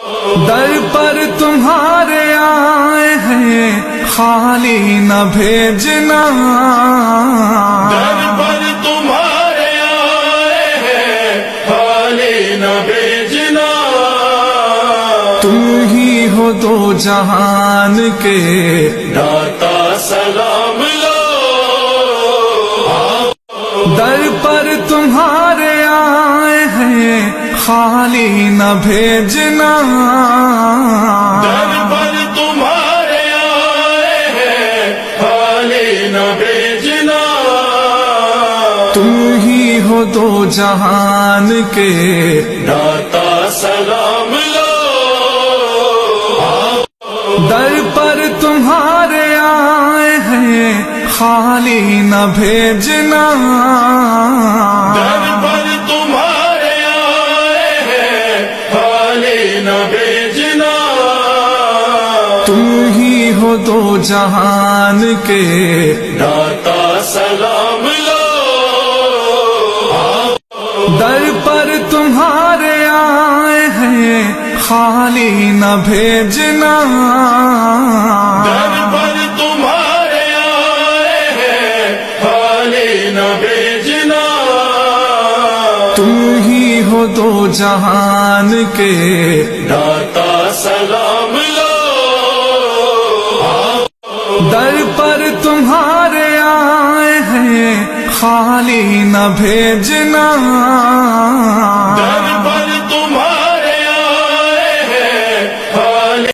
در پر تمہارے آئے ہیں خالی نہ بھیجنا، در پر تمہارے آئے ہیں خالی نہ بھیجنا، تم ہی ہو دو جہان کے داتا سلام لو، در پر تمہارے آئے ہیں خالی نہ بھیجنا، در پر تمہارے آئے ہیں خالی نہ بھیجنا، تم ہی ہو دو جہان کے داتا سلام لو، در پر تمہارے آئے ہیں خالی نہ بھیجنا، در پر تمہارے آئے ہیں خالی نہ بھیجنا، تم ہی ہو دو جہان کے داتا سلام لو، در پر تمہارے آئے ہیں خالی نہ بھیجنا، در پر تمہارے آئے ہیں خالی نہ بھیجنا، تم ہی ہو دو جہان کے داتا سلام لو، در پر تمہارے آئے ہیں خالی نہ بھیجنا، در پر